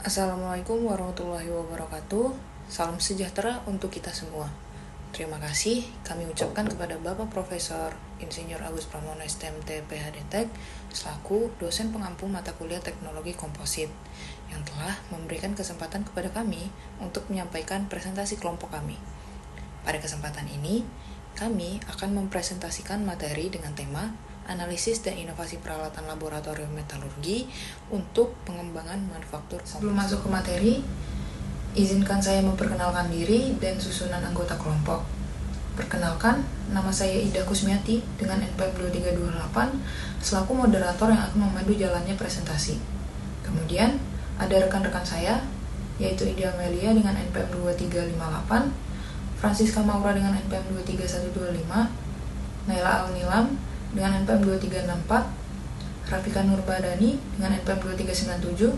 Assalamualaikum warahmatullahi wabarakatuh. Salam sejahtera untuk kita semua. Terima kasih kami ucapkan kepada Bapak Profesor Insinyur Agus Pramono STMT PhD selaku dosen pengampu mata kuliah Teknologi Komposit yang telah memberikan kesempatan kepada kami untuk menyampaikan presentasi kelompok kami. Pada kesempatan ini, kami akan mempresentasikan materi dengan tema analisis dan inovasi peralatan laboratorium metalurgi untuk pengembangan manufaktur. Sebelum masuk ke materi, izinkan saya memperkenalkan diri dan susunan anggota kelompok. Perkenalkan, nama saya Ida Kusmiati dengan NPM 2328 selaku moderator yang akan memandu jalannya presentasi. Kemudian, ada rekan-rekan saya, yaitu Ida Amelia dengan NPM 2358, Francisca Maura dengan NPM 23125, Naila Alnilam dengan NPM 2364, Rafika Nurbadani dengan NPM 2397,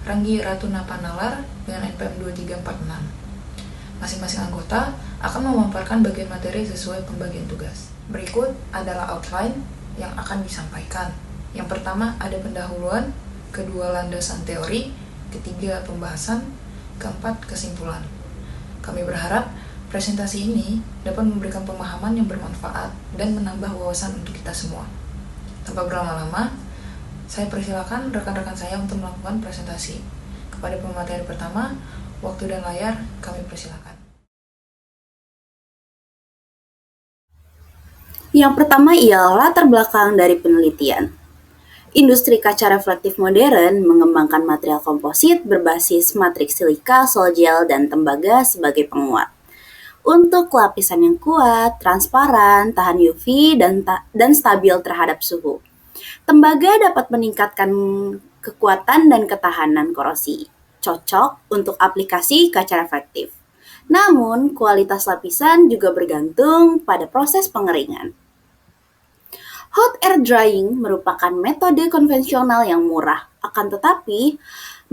Ranggi Ratunapa Nalar dengan NPM 2346. Masing-masing anggota akan memaparkan bagian materi sesuai pembagian tugas. Berikut adalah outline yang akan disampaikan. Yang pertama ada pendahuluan, kedua landasan teori, ketiga pembahasan, keempat kesimpulan. Kami berharap presentasi ini dapat memberikan pemahaman yang bermanfaat dan menambah wawasan untuk kita semua. Tanpa berlama-lama, saya persilakan rekan-rekan saya untuk melakukan presentasi. Kepada pemateri pertama, waktu dan layar kami persilakan. Yang pertama ialah latar belakang dari penelitian. Industri kaca reflektif modern mengembangkan material komposit berbasis matriks silika, sol-gel, dan tembaga sebagai penguat. Untuk lapisan yang kuat, transparan, tahan UV, dan stabil terhadap suhu. Tembaga dapat meningkatkan kekuatan dan ketahanan korosi, cocok untuk aplikasi kaca reflektif. Namun, kualitas lapisan juga bergantung pada proses pengeringan. Hot air drying merupakan metode konvensional yang murah, akan tetapi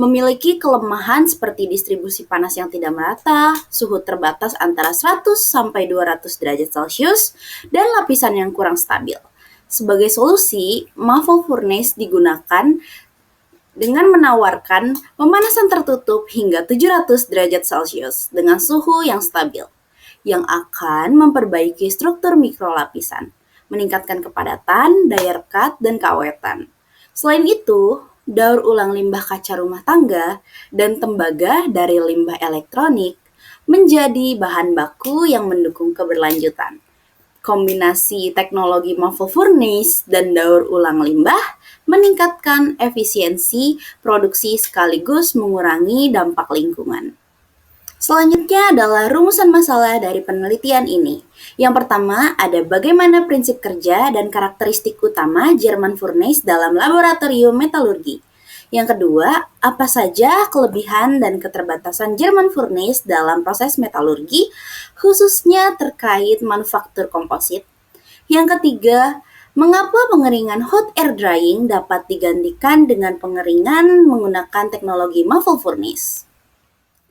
memiliki kelemahan seperti distribusi panas yang tidak merata, suhu terbatas antara 100 sampai 200 derajat Celcius, dan lapisan yang kurang stabil. Sebagai solusi, muffle furnace digunakan dengan menawarkan pemanasan tertutup hingga 700 derajat Celcius dengan suhu yang stabil, yang akan memperbaiki struktur mikrolapisan, meningkatkan kepadatan, daya rekat, dan keawetan. Selain itu, daur ulang limbah kaca rumah tangga dan tembaga dari limbah elektronik menjadi bahan baku yang mendukung keberlanjutan. Kombinasi teknologi muffle furnace dan daur ulang limbah meningkatkan efisiensi produksi sekaligus mengurangi dampak lingkungan. Selanjutnya adalah rumusan masalah dari penelitian ini. Yang pertama ada bagaimana prinsip kerja dan karakteristik utama German furnace dalam laboratorium metalurgi. Yang kedua, apa saja kelebihan dan keterbatasan German furnace dalam proses metalurgi, khususnya terkait manufaktur komposit. Yang ketiga, mengapa pengeringan hot air drying dapat digantikan dengan pengeringan menggunakan teknologi muffle furnace.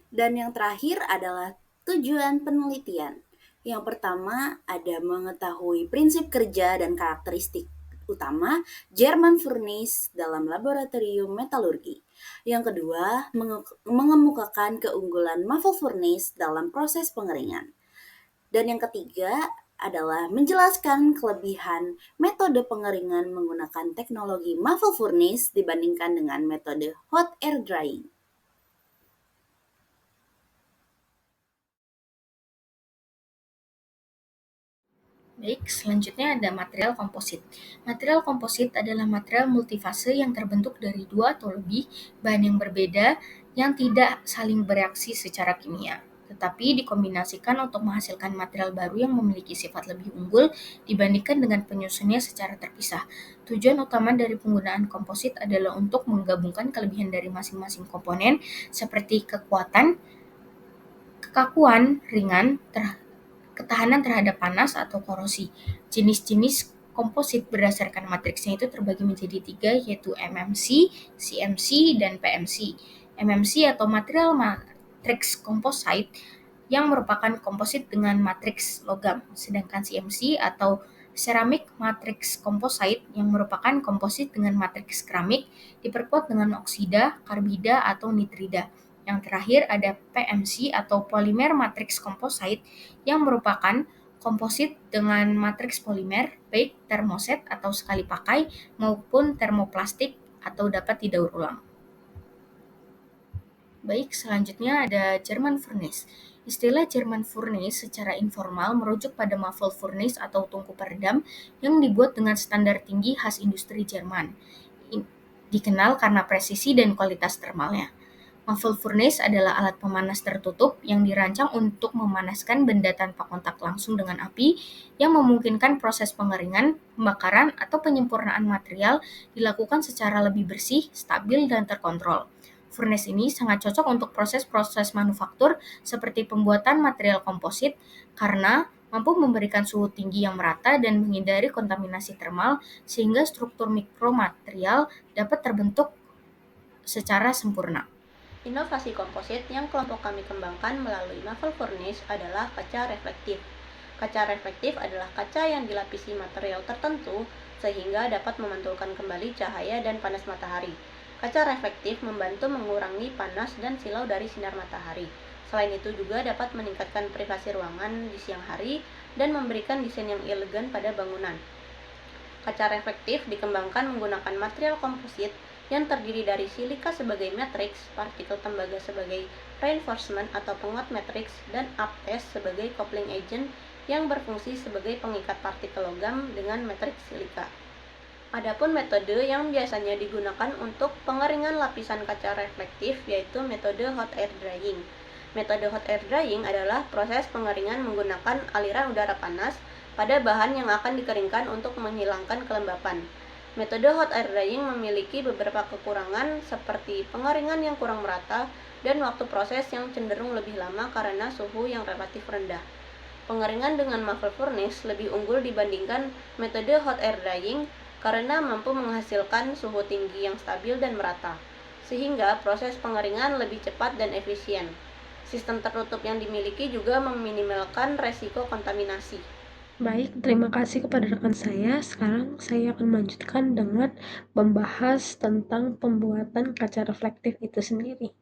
Dan yang terakhir adalah tujuan penelitian. Yang pertama ada mengetahui prinsip kerja dan karakteristik utama German furnace dalam laboratorium metalurgi. Yang kedua, mengemukakan keunggulan muffle furnace dalam proses pengeringan. Dan yang ketiga adalah menjelaskan kelebihan metode pengeringan menggunakan teknologi muffle furnace dibandingkan dengan metode hot air drying. Baik, selanjutnya ada material komposit. Material komposit adalah material multifase yang terbentuk dari dua atau lebih bahan yang berbeda yang tidak saling bereaksi secara kimia, tetapi dikombinasikan untuk menghasilkan material baru yang memiliki sifat lebih unggul dibandingkan dengan penyusunnya secara terpisah. Tujuan utama dari penggunaan komposit adalah untuk menggabungkan kelebihan dari masing-masing komponen seperti kekuatan, kekakuan, ringan, ketahanan terhadap panas atau korosi. Jenis-jenis komposit berdasarkan matriksnya itu terbagi menjadi 3, yaitu MMC, CMC, dan PMC. MMC atau material matriks composite yang merupakan komposit dengan matriks logam, sedangkan CMC atau Ceramic matrix composite yang merupakan komposit dengan matriks keramik diperkuat dengan oksida, karbida, atau nitrida. Yang terakhir ada PMC atau polymer matrix composite yang merupakan komposit dengan matriks polimer, baik termoset atau sekali pakai maupun termoplastik atau dapat didaur ulang. Baik, selanjutnya ada German furnace. Istilah German furnace secara informal merujuk pada muffle furnace atau tungku peredam yang dibuat dengan standar tinggi khas industri Jerman. Dikenal karena presisi dan kualitas termalnya. Muffle furnace adalah alat pemanas tertutup yang dirancang untuk memanaskan benda tanpa kontak langsung dengan api yang memungkinkan proses pengeringan, pembakaran, atau penyempurnaan material dilakukan secara lebih bersih, stabil, dan terkontrol. Furnace ini sangat cocok untuk proses-proses manufaktur seperti pembuatan material komposit karena mampu memberikan suhu tinggi yang merata dan menghindari kontaminasi termal sehingga struktur mikromaterial dapat terbentuk secara sempurna. Inovasi komposit yang kelompok kami kembangkan melalui muffle furnace adalah kaca reflektif. Kaca reflektif adalah kaca yang dilapisi material tertentu sehingga dapat memantulkan kembali cahaya dan panas matahari. Kaca reflektif membantu mengurangi panas dan silau dari sinar matahari. Selain itu juga dapat meningkatkan privasi ruangan di siang hari dan memberikan desain yang elegan pada bangunan. Kaca reflektif dikembangkan menggunakan material komposit yang terdiri dari silika sebagai matriks, partikel tembaga sebagai reinforcement atau penguat matriks, dan aptes sebagai coupling agent yang berfungsi sebagai pengikat partikel logam dengan matriks silika. Adapun metode yang biasanya digunakan untuk pengeringan lapisan kaca reflektif yaitu metode hot air drying. Metode hot air drying adalah proses pengeringan menggunakan aliran udara panas pada bahan yang akan dikeringkan untuk menghilangkan kelembapan. Metode hot air drying memiliki beberapa kekurangan seperti pengeringan yang kurang merata dan waktu proses yang cenderung lebih lama karena suhu yang relatif rendah. Pengeringan dengan muffle furnace lebih unggul dibandingkan metode hot air drying karena mampu menghasilkan suhu tinggi yang stabil dan merata, sehingga proses pengeringan lebih cepat dan efisien. Sistem tertutup yang dimiliki juga meminimalkan resiko kontaminasi. Baik, terima kasih kepada rekan saya. Sekarang saya akan melanjutkan dengan membahas tentang pembuatan kaca reflektif itu sendiri.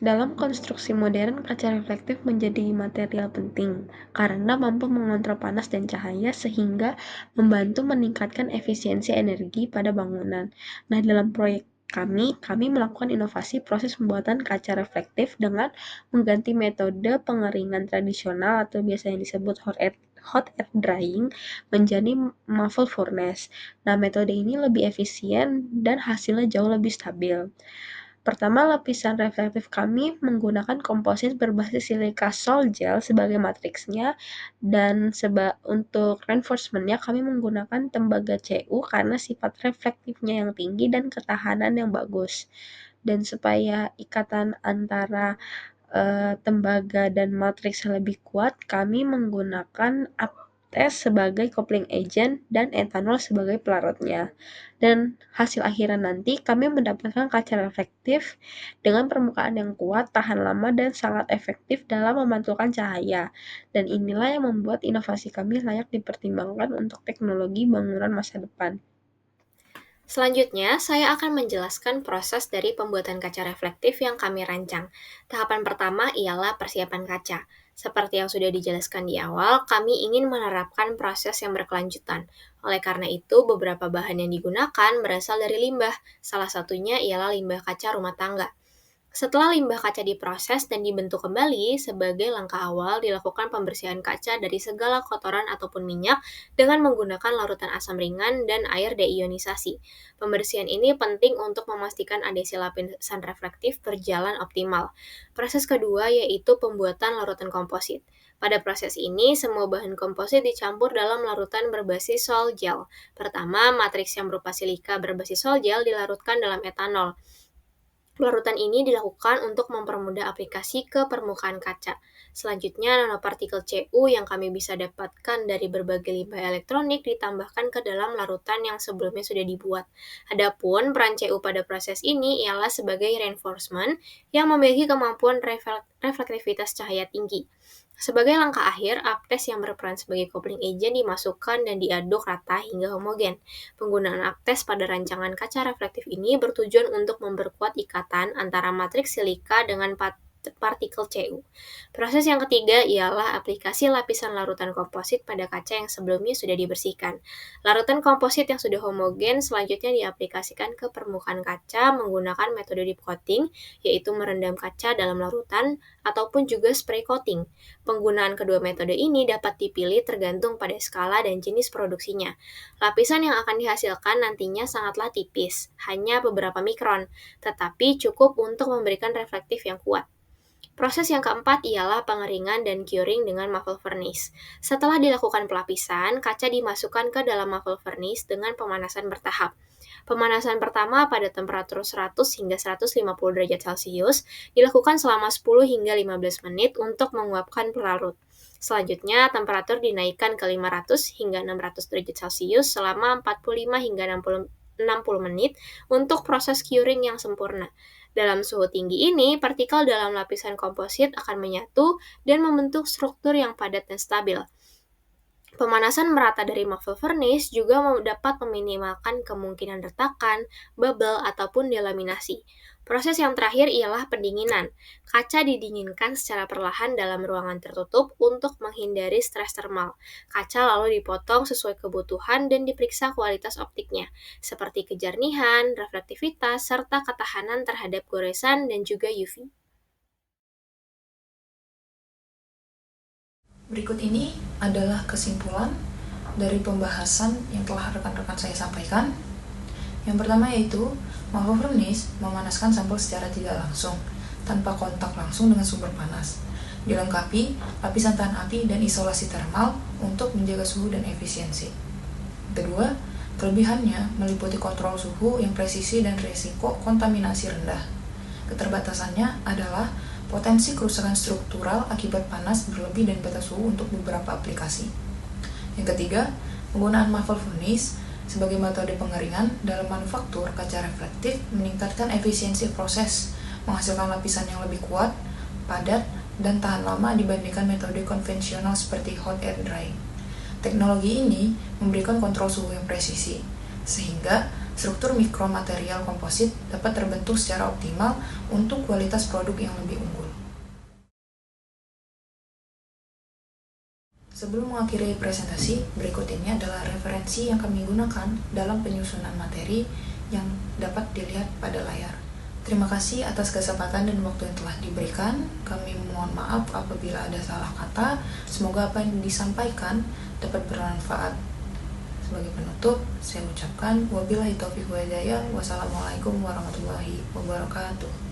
Dalam konstruksi modern, kaca reflektif menjadi material penting karena mampu mengontrol panas dan cahaya sehingga membantu meningkatkan efisiensi energi pada bangunan. Nah, dalam proyek kami melakukan inovasi proses pembuatan kaca reflektif dengan mengganti metode pengeringan tradisional atau biasanya disebut hot air drying menjadi muffle furnace. Nah, metode ini lebih efisien dan hasilnya jauh lebih stabil. Pertama, lapisan reflektif kami menggunakan komposit berbasis silika sol gel sebagai matriksnya, dan untuk reinforcement-nya kami menggunakan tembaga CU karena sifat reflektifnya yang tinggi dan ketahanan yang bagus. Dan supaya ikatan antara tembaga dan matriks lebih kuat, kami menggunakan aptes sebagai coupling agent dan etanol sebagai pelarutnya. Dan hasil akhirnya nanti kami mendapatkan kaca reflektif dengan permukaan yang kuat, tahan lama, dan sangat efektif dalam memantulkan cahaya. Dan inilah yang membuat inovasi kami layak dipertimbangkan untuk teknologi bangunan masa depan. Selanjutnya, saya akan menjelaskan proses dari pembuatan kaca reflektif yang kami rancang. Tahapan pertama ialah persiapan kaca. Seperti yang sudah dijelaskan di awal, kami ingin menerapkan proses yang berkelanjutan. Oleh karena itu, beberapa bahan yang digunakan berasal dari limbah. Salah satunya ialah limbah kaca rumah tangga. Setelah limbah kaca diproses dan dibentuk kembali, sebagai langkah awal dilakukan pembersihan kaca dari segala kotoran ataupun minyak dengan menggunakan larutan asam ringan dan air deionisasi. Pembersihan ini penting untuk memastikan adhesi lapisan reflektif berjalan optimal. Proses kedua yaitu pembuatan larutan komposit. Pada proses ini, semua bahan komposit dicampur dalam larutan berbasis sol gel. Pertama, matriks yang berupa silika berbasis sol gel dilarutkan dalam etanol. Larutan ini dilakukan untuk mempermudah aplikasi ke permukaan kaca. Selanjutnya, nanopartikel CU yang kami bisa dapatkan dari berbagai limbah elektronik ditambahkan ke dalam larutan yang sebelumnya sudah dibuat. Adapun peran CU pada proses ini ialah sebagai reinforcement yang memiliki kemampuan reflektivitas cahaya tinggi. Sebagai langkah akhir, aptes yang berperan sebagai coupling agent dimasukkan dan diaduk rata hingga homogen. Penggunaan aptes pada rancangan kaca reflektif ini bertujuan untuk memperkuat ikatan antara matriks silika dengan partikel CU. Proses yang ketiga ialah aplikasi lapisan larutan komposit pada kaca yang sebelumnya sudah dibersihkan. Larutan komposit yang sudah homogen selanjutnya diaplikasikan ke permukaan kaca menggunakan metode deep coating, yaitu merendam kaca dalam larutan ataupun juga spray coating. Penggunaan kedua metode ini dapat dipilih tergantung pada skala dan jenis produksinya. Lapisan yang akan dihasilkan nantinya sangatlah tipis, hanya beberapa mikron, tetapi cukup untuk memberikan reflektif yang kuat. Proses yang keempat ialah pengeringan dan curing dengan muffle furnace. Setelah dilakukan pelapisan, kaca dimasukkan ke dalam muffle furnace dengan pemanasan bertahap. Pemanasan pertama pada temperatur 100 hingga 150 derajat Celcius dilakukan selama 10 hingga 15 menit untuk menguapkan pelarut. Selanjutnya, temperatur dinaikkan ke 500 hingga 600 derajat Celcius selama 45 hingga 60 menit untuk proses curing yang sempurna. Dalam suhu tinggi ini, partikel dalam lapisan komposit akan menyatu dan membentuk struktur yang padat dan stabil. Pemanasan merata dari muffle furnace juga dapat meminimalkan kemungkinan retakan, bubble, ataupun delaminasi. Proses yang terakhir ialah pendinginan. Kaca didinginkan secara perlahan dalam ruangan tertutup untuk menghindari stres termal. Kaca lalu dipotong sesuai kebutuhan dan diperiksa kualitas optiknya, seperti kejernihan, reflektivitas, serta ketahanan terhadap goresan dan juga UV. Berikut ini adalah kesimpulan dari pembahasan yang telah rekan-rekan saya sampaikan. Yang pertama yaitu, muffle furnace memanaskan sampel secara tidak langsung, tanpa kontak langsung dengan sumber panas. Dilengkapi lapisan tahan api dan isolasi termal untuk menjaga suhu dan efisiensi. Kedua, kelebihannya meliputi kontrol suhu yang presisi dan risiko kontaminasi rendah. Keterbatasannya adalah potensi kerusakan struktural akibat panas berlebih dan batas suhu untuk beberapa aplikasi. Yang ketiga, penggunaan muffle furnace sebagai metode pengeringan dalam manufaktur kaca reflektif meningkatkan efisiensi proses, menghasilkan lapisan yang lebih kuat, padat, dan tahan lama dibandingkan metode konvensional seperti hot air drying. Teknologi ini memberikan kontrol suhu yang presisi, sehingga struktur mikromaterial komposit dapat terbentuk secara optimal untuk kualitas produk yang lebih unggul. Sebelum mengakhiri presentasi, berikut ini adalah referensi yang kami gunakan dalam penyusunan materi yang dapat dilihat pada layar. Terima kasih atas kesempatan dan waktu yang telah diberikan. Kami mohon maaf apabila ada salah kata. Semoga apa yang disampaikan dapat bermanfaat. Sebagai penutup, saya ucapkan wabillahi taufiq wal hidayah. Wassalamualaikum warahmatullahi wabarakatuh.